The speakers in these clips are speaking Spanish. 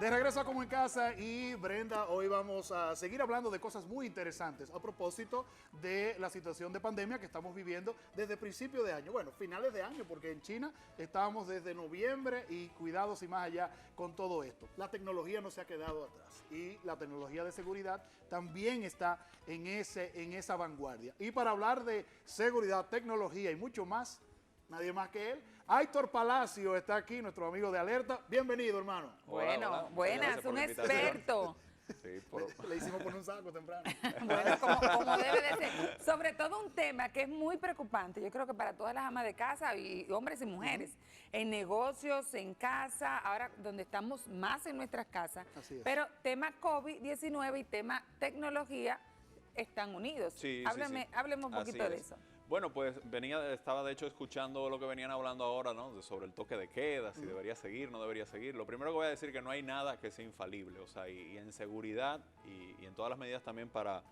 De regreso a Como en Casa y Brenda, hoy vamos a seguir hablando de cosas muy interesantes a propósito de la situación de pandemia que estamos viviendo desde principio de año, bueno, finales de año, porque en China estábamos desde noviembre y cuidados y más allá con todo esto. La tecnología no se ha quedado atrás y la tecnología de seguridad también está en esa vanguardia. Y para hablar de seguridad, tecnología y mucho más, nadie más que él. Aitor Palacio está aquí, nuestro amigo de Alerta. Bienvenido, hermano. Bueno, Hola, buenas, un experto. Sí, Le hicimos poner un saco temprano. Bueno, como debe de ser. Sobre todo un tema que es muy preocupante, yo creo que para todas las amas de casa, y hombres y mujeres, en negocios, en casa, ahora donde estamos más en nuestras casas. Así es. Pero tema COVID-19 y tema tecnología están unidos. Sí, Hablemos un poquito Así de es. eso. Bueno, pues estaba de hecho escuchando lo que venían hablando ahora, ¿no? Sobre el toque de queda, si debería seguir, no debería seguir. Lo primero que voy a decir es que no hay nada que sea infalible, o sea, y en seguridad y en todas las medidas también para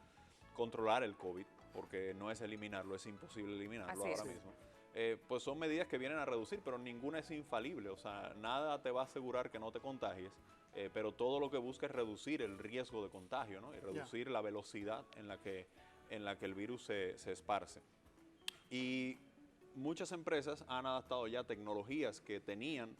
controlar el COVID, porque no es eliminarlo, es imposible eliminarlo Así es. ahora mismo. Pues son medidas que vienen a reducir, pero ninguna es infalible, o sea, nada te va a asegurar que no te contagies, pero todo lo que busca es reducir el riesgo de contagio, ¿no? Y reducir la velocidad en la que el virus se esparce. Y muchas empresas han adaptado ya tecnologías que tenían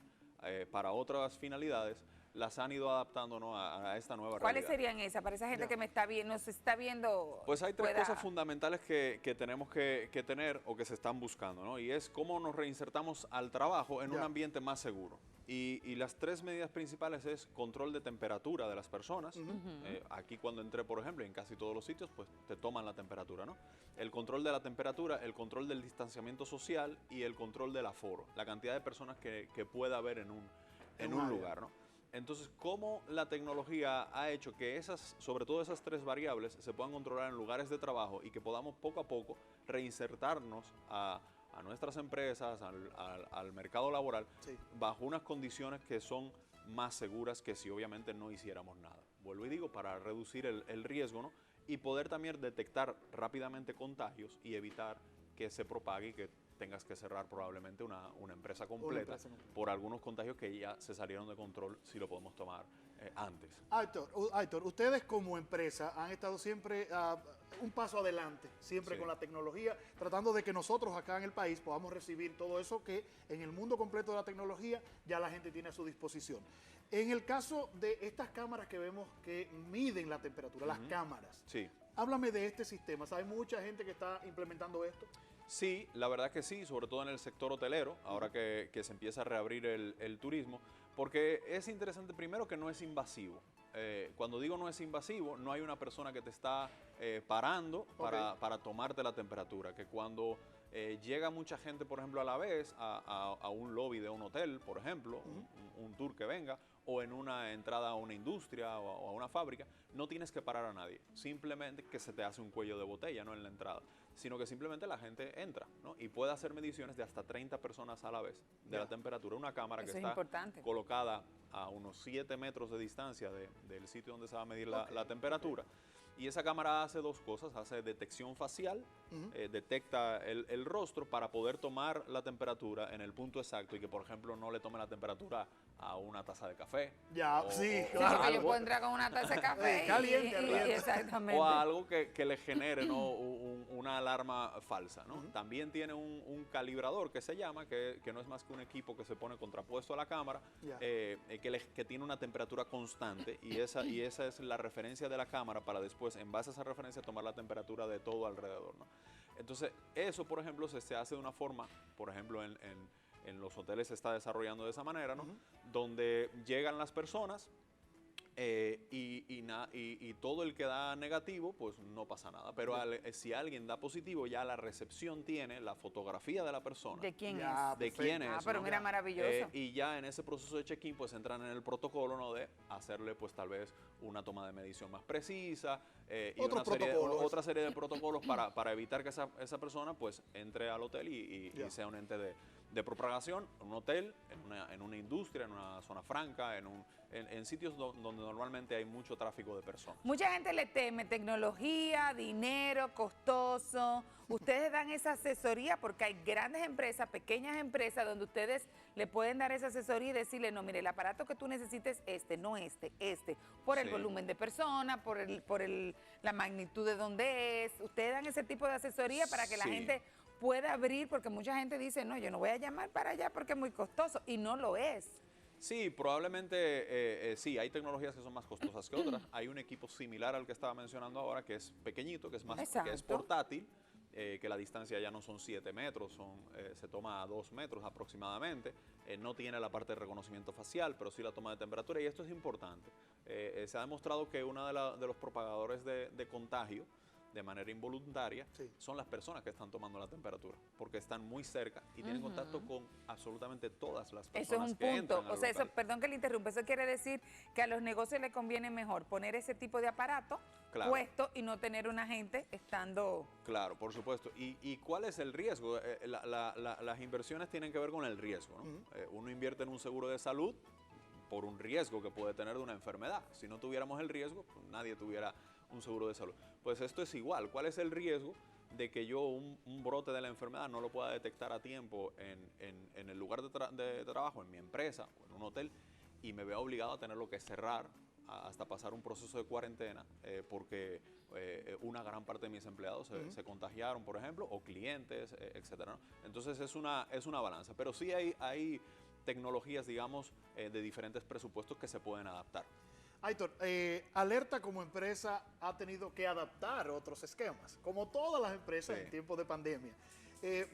para otras finalidades, las han ido adaptando, ¿no? a esta nueva ¿Cuáles realidad. serían esas? Para esa gente que nos está viendo. Pues hay tres pueda- cosas fundamentales que tenemos que tener o que se están buscando, ¿no? Y es cómo nos reinsertamos al trabajo en un ambiente más seguro. Y las tres medidas principales es control de temperatura de las personas. Aquí cuando entré, por ejemplo, en casi todos los sitios, pues te toman la temperatura, ¿no? El control de la temperatura, el control del distanciamiento social y el control del aforo, la cantidad de personas que pueda haber en un lugar, ¿no? Entonces, ¿cómo la tecnología ha hecho que sobre todo esas tres variables, se puedan controlar en lugares de trabajo y que podamos poco a poco reinsertarnos a nuestras empresas, al mercado laboral, bajo unas condiciones que son más seguras que si obviamente no hiciéramos nada? Vuelvo y digo, para reducir el riesgo, ¿no? Y poder también detectar rápidamente contagios y evitar que se propague y que tengas que cerrar probablemente una empresa completa por algunos contagios que ya se salieron de control, si lo podemos tomar antes. Aitor, ustedes como empresa han estado siempre un paso adelante, siempre con la tecnología, tratando de que nosotros acá en el país podamos recibir todo eso que en el mundo completo de la tecnología ya la gente tiene a su disposición. En el caso de estas cámaras que vemos que miden la temperatura, las cámaras, Sí. háblame de este sistema. ¿Hay mucha gente que está implementando esto? Sí, la verdad que sí, sobre todo en el sector hotelero, ahora que se empieza a reabrir el turismo, porque es interesante primero que no es invasivo. Cuando digo no es invasivo, no hay una persona que te está parando para tomarte la temperatura, que cuando llega mucha gente, por ejemplo, a la vez a un lobby de un hotel, por ejemplo, un tour que venga, o en una entrada a una industria o a una fábrica, no tienes que parar a nadie, simplemente que se te hace un cuello de botella, no en la entrada, sino que simplemente la gente entra, ¿no? Y puede hacer mediciones de hasta 30 personas a la vez de la temperatura. Una cámara Eso que es está importante. colocada a unos 7 metros de distancia del sitio donde se va a medir la temperatura. Y esa cámara hace dos cosas: hace detección facial, detecta el rostro para poder tomar la temperatura en el punto exacto y que, por ejemplo, no le tome la temperatura a una taza de café. Claro. Sí, porque yo puedo entrar con una taza de café Caliente. exactamente. O a algo que le genere, ¿no? una alarma falsa, ¿no? También tiene un calibrador que se llama, que no es más que un equipo que se pone contrapuesto a la cámara, que tiene una temperatura constante y esa es la referencia de la cámara para después, en base a esa referencia, tomar la temperatura de todo alrededor, ¿no? Entonces, eso, por ejemplo, se hace de una forma, por ejemplo, en los hoteles se está desarrollando de esa manera, ¿no? Donde llegan las personas y todo el que da negativo, pues no pasa nada. Pero si alguien da positivo, ya la recepción tiene la fotografía de la persona. ¿De quién Ya, es? De quién es. pero ¿no? mira, maravilloso. Y ya en ese proceso de check-in, pues entran en el protocolo, ¿no? De hacerle, pues tal vez una toma de medición más precisa y otra serie de protocolos para evitar que esa persona, pues entre al hotel y sea un ente de propagación en un hotel, en una industria, en una zona franca, en sitios donde normalmente hay mucho tráfico de personas. Mucha gente le teme tecnología, dinero, costoso. Ustedes dan esa asesoría porque hay grandes empresas, pequeñas empresas, donde ustedes le pueden dar esa asesoría y decirle, no, mire, el aparato que tú necesites no este, por el Sí. volumen de personas, por la magnitud de donde es. Ustedes dan ese tipo de asesoría para que la Sí. gente pueda abrir, porque mucha gente dice, no, yo no voy a llamar para allá porque es muy costoso, y no lo es. Sí, probablemente sí, hay tecnologías que son más costosas que otras. Hay un equipo similar al que estaba mencionando ahora, que es pequeñito, que es Exacto. portátil, que la distancia ya no son 7 metros, se toma a 2 metros aproximadamente. No tiene la parte de reconocimiento facial, pero sí la toma de temperatura, y esto es importante. Se ha demostrado que uno de los propagadores de contagio de manera involuntaria Sí. son las personas que están tomando la temperatura, porque están muy cerca y tienen contacto con absolutamente todas las personas. Eso es un que punto. entran al O sea, local. perdón que le interrumpa, eso quiere decir que a los negocios les conviene mejor poner ese tipo de aparato Claro. puesto y no tener una gente estando... Claro, por supuesto. ¿Y cuál es el riesgo? Las inversiones tienen que ver con el riesgo, ¿no? Uno invierte en un seguro de salud por un riesgo que puede tener de una enfermedad. Si no tuviéramos el riesgo, pues nadie tuviera un seguro de salud. Pues esto es igual. ¿Cuál es el riesgo de que yo un brote de la enfermedad no lo pueda detectar a tiempo en el lugar de trabajo, en mi empresa o en un hotel, y me vea obligado a tenerlo que cerrar hasta pasar un proceso de cuarentena porque una gran parte de mis empleados se contagiaron, por ejemplo, o clientes, etcétera, ¿no? Entonces es una balanza, pero sí hay tecnologías, digamos, de diferentes presupuestos que se pueden adaptar. Aitor, Alerta como empresa ha tenido que adaptar otros esquemas, como todas las empresas Sí. en tiempos de pandemia.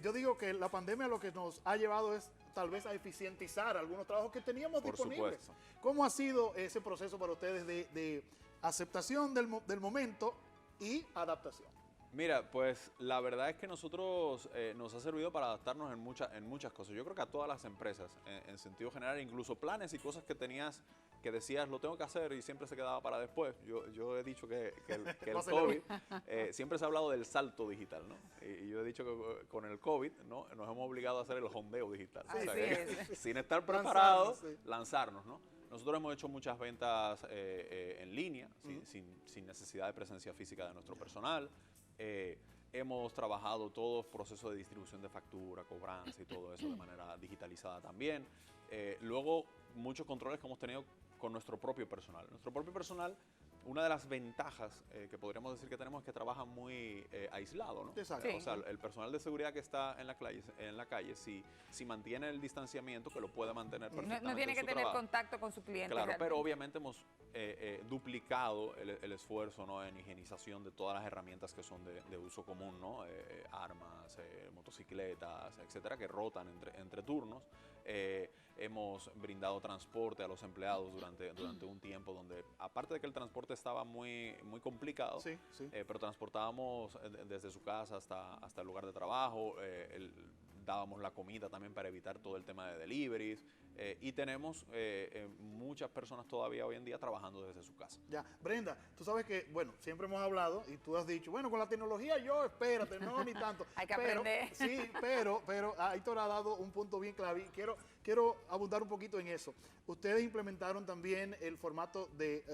Yo digo que la pandemia lo que nos ha llevado es tal vez a eficientizar algunos trabajos que teníamos Por disponibles. supuesto. ¿Cómo ha sido ese proceso para ustedes de aceptación del momento y adaptación? Mira, pues la verdad es que nosotros nos ha servido para adaptarnos en muchas cosas. Yo creo que a todas las empresas, en sentido general, incluso planes y cosas que decías, lo tengo que hacer y siempre se quedaba para después. Yo he dicho que el No se COVID, siempre se ha hablado del salto digital, ¿no? Y yo he dicho que con el COVID, ¿no? Nos hemos obligado a hacer el hondeo digital. Así que, es. sin estar preparados, Lanzarnos, sí. lanzarnos, ¿no? Nosotros hemos hecho muchas ventas en línea, sin necesidad de presencia física de nuestro personal. Hemos trabajado todo proceso de distribución de factura, cobranza y todo eso de manera digitalizada también. Luego, muchos controles que hemos tenido con nuestro propio personal. Nuestro propio personal, una de las ventajas que podríamos decir que tenemos es que trabaja muy aislado, ¿no? Exacto. Sí. O sea, el personal de seguridad que está en la calle si mantiene el distanciamiento, que lo puede mantener perfectamente No tiene en que su tener trabajo. contacto con su cliente. Claro, realmente. pero obviamente hemos duplicado el esfuerzo, ¿no? En higienización de todas las herramientas que son de uso común, ¿no? Armas, motocicletas, etcétera, que rotan entre turnos. Hemos brindado transporte a los empleados durante un tiempo donde, aparte de que el transporte estaba muy complicado, Sí, sí. pero transportábamos desde su casa hasta el lugar de trabajo, dábamos la comida también para evitar todo el tema de deliveries, y tenemos muchas personas todavía hoy en día trabajando desde su casa. Ya, Brenda, tú sabes que, bueno, siempre hemos hablado y tú has dicho, bueno, con la tecnología yo, espérate, no, ni tanto. Hay que Pero, aprender. Sí, pero Aitor ha dado un punto bien clave y quiero abundar un poquito en eso. Ustedes implementaron también el formato de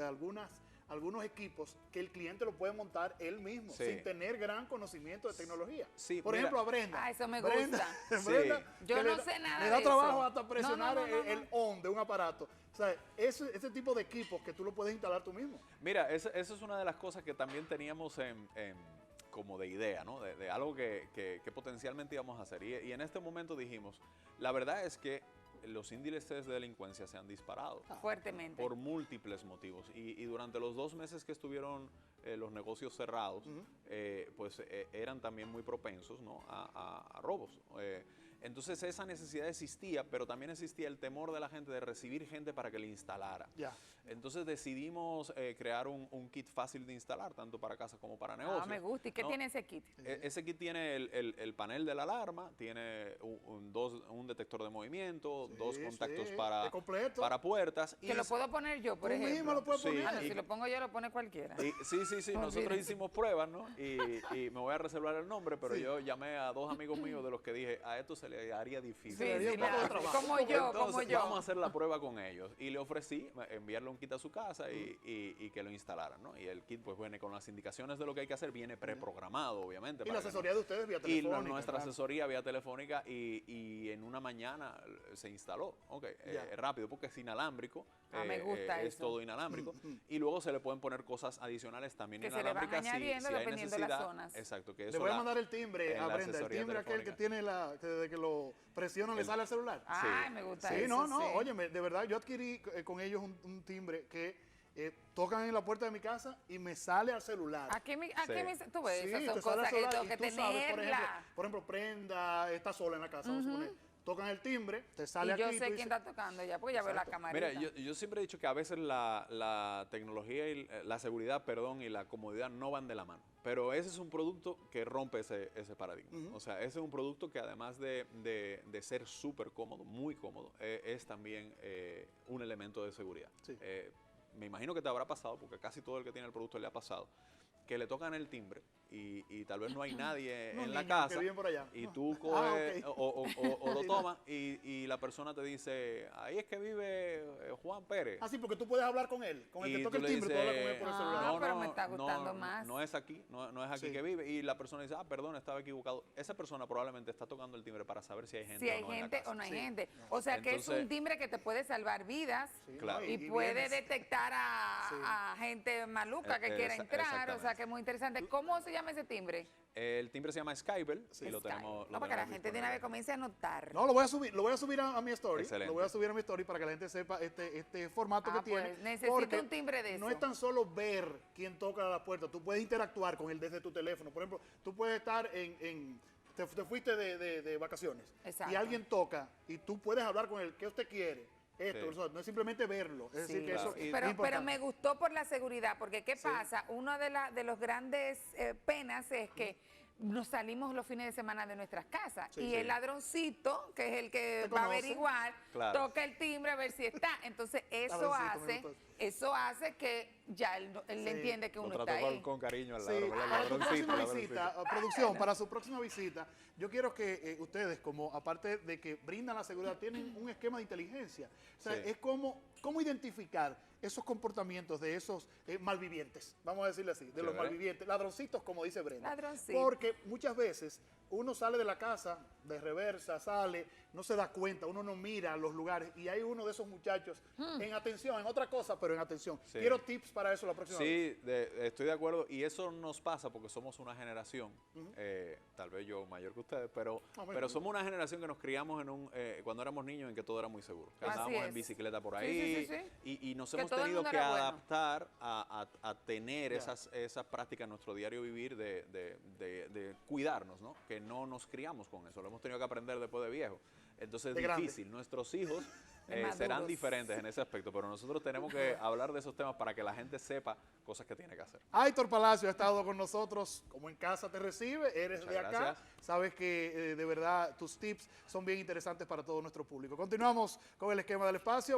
algunos equipos que el cliente lo puede montar él mismo, Sí. sin tener gran conocimiento de tecnología. Sí, Por mira. ejemplo, a Brenda. Ah, eso me Brenda, gusta. Brenda, Sí. Yo que no le sé nada Le da de trabajo eso. hasta presionar No. el on de un aparato. O sea, ese tipo de equipos que tú lo puedes instalar tú mismo. Mira, esa es una de las cosas que también teníamos como de idea, ¿no? De algo que potencialmente íbamos a hacer. Y en este momento dijimos, la verdad es que los índices de delincuencia se han disparado Fuertemente. por múltiples motivos. Y durante los 2 meses que estuvieron los negocios cerrados, pues eran también muy propensos, ¿no? a robos. Entonces esa necesidad existía, pero también existía el temor de la gente de recibir gente para que le instalara. Ya. Entonces decidimos crear un kit fácil de instalar, tanto para casa como para negocios. Ah, me gusta. ¿Y qué ¿no? tiene ese kit? Ese kit tiene el panel de la alarma, tiene un detector de movimiento, Sí, 2 contactos sí, para, es completo. para puertas. Que lo puedo poner yo, por Tú ejemplo. mismo lo puedes Sí, poner. Ah, no, y- si lo pongo yo, lo pone cualquiera. Sí, nosotros hicimos pruebas, ¿no? Y me voy a reservar el nombre, pero Sí. yo llamé a 2 amigos míos de los que dije, a estos se le haría difícil. Sí, Sería un poco de trabajo. como yo, Entonces, como yo. vamos a hacer la prueba con ellos. Y le ofrecí enviarle un kit a su casa y que lo instalaran, ¿no? Y el kit pues viene con las indicaciones de lo que hay que hacer, viene preprogramado, obviamente. Y la para que asesoría de ustedes vía y telefónica. nuestra claro. asesoría vía telefónica y en una mañana se instaló. Ok, rápido, porque es inalámbrico. Me gusta es eso. todo inalámbrico. Y luego se le pueden poner cosas adicionales también Que se le van inalámbricas añadiendo si hay dependiendo de las necesidad. zonas. Exacto. Que Le eso voy a la- mandar el timbre en a la Brenda, el asesoría timbre aquel que telefónica. tiene que desde que lo presionan le sale al celular. Ay, me gusta Sí, eso. no, no, sí. óyeme, de verdad, yo adquirí con ellos un timbre que tocan en la puerta de mi casa y me sale al celular. Tú ves, Sí, esas son te sale cosas al que celular tengo y que tú sabes, tenerla. por ejemplo, Prenda está sola en la casa, vamos a suponer. Tocan el timbre, te sale Y aquí. yo y tú sé quién dices, está tocando ya, porque ya veo la Exacto. camarita. Mira, yo siempre he dicho que a veces la tecnología y la seguridad, perdón, y la comodidad no van de la mano. Pero ese es un producto que rompe ese paradigma. O sea, ese es un producto que además de ser súper cómodo, muy cómodo, es también un elemento de seguridad. Sí. Me imagino que te habrá pasado, porque casi todo el que tiene el producto le ha pasado, que le tocan el timbre y tal vez no hay nadie Unos en la niños que casa viven por allá. y Ah. tú coges ok. o lo Sí, tomas y la persona te dice, ahí es que vive Juan Pérez. Ah, sí, porque tú puedes hablar con él. Con el que Y toca tú el le timbre, tú hablas con él dices, por el Ah, celular. pero me está gustando más. No es aquí, no es aquí Sí. que vive. Y la persona dice, perdón, estaba equivocado. Esa persona probablemente está tocando el timbre para saber si hay gente Si o hay no en la gente casa. o no hay Sí. gente. O sea que es Entonces- un timbre que te puede salvar vidas Sí, Claro. ¿no? y puede vienes. detectar a gente maluca que quiera entrar. O sea exactamente. que es muy interesante. ¿Cómo se llama ese timbre? El timbre se llama Skybell y lo Sky. tenemos. No, para que la gente de una vez comience a anotar. No, lo voy a subir a mi story. Excelente. Lo voy a subir a mi story para que la gente sepa este formato que tiene. Pues, necesito porque un timbre de no eso. es tan solo ver quién toca la puerta, tú puedes interactuar con él desde tu teléfono. Por ejemplo, tú puedes estar te fuiste de vacaciones Exacto. y alguien toca y tú puedes hablar con él. ¿Qué usted quiere? Esto, Sí. o sea, no es simplemente verlo. Es decir, Sí, que eso claro. es pero importante. me gustó por la seguridad, porque ¿qué pasa? Una de los grandes penas es que nos salimos los fines de semana de nuestras casas Sí, y sí. el ladroncito, que es el que ¿Te va a conoce? averiguar, Claro. toca el timbre a ver si está. Entonces Ladroncito, me gustó. eso hace que ya él Sí. entiende que Lo uno trató está ahí. con cariño al Sí, ladrón, ¿verdad? El para tu ladroncito, próxima ladroncito. visita, producción, para su próxima visita, yo quiero que ustedes, como aparte de que brindan la seguridad, tienen un esquema de inteligencia. O sea, Sí. es cómo identificar esos comportamientos de esos malvivientes, vamos a decirle así, de los Chévere. malvivientes, ladroncitos, como dice Brenda. Ladroncito. Porque muchas veces uno sale de la casa, de reversa, sale, no se da cuenta, uno no mira los lugares y hay uno de esos muchachos en atención, en otra cosa, pero en atención. Sí. Quiero tips para eso la próxima vez. Sí, estoy de acuerdo y eso nos pasa porque somos una generación, tal vez yo mayor que ustedes, pero bueno. somos una generación que nos criamos cuando éramos niños en que todo era muy seguro. Que Así andábamos es. en bicicleta por Sí, ahí sí, sí, y nos Que hemos todo el tenido mundo que era bueno. adaptar a tener Ya. esas prácticas en nuestro diario vivir de cuidarnos, ¿no? Que no nos criamos con eso, lo hemos tenido que aprender después de viejo. Entonces De es grande. difícil, nuestros hijos De maduros. serán diferentes en ese aspecto, pero nosotros tenemos que hablar de esos temas para que la gente sepa cosas que tiene que hacer. Aitor Palacio ha estado con nosotros, como en casa te recibe, eres Muchas de acá, gracias. sabes que de verdad tus tips son bien interesantes para todo nuestro público. Continuamos con el esquema del espacio.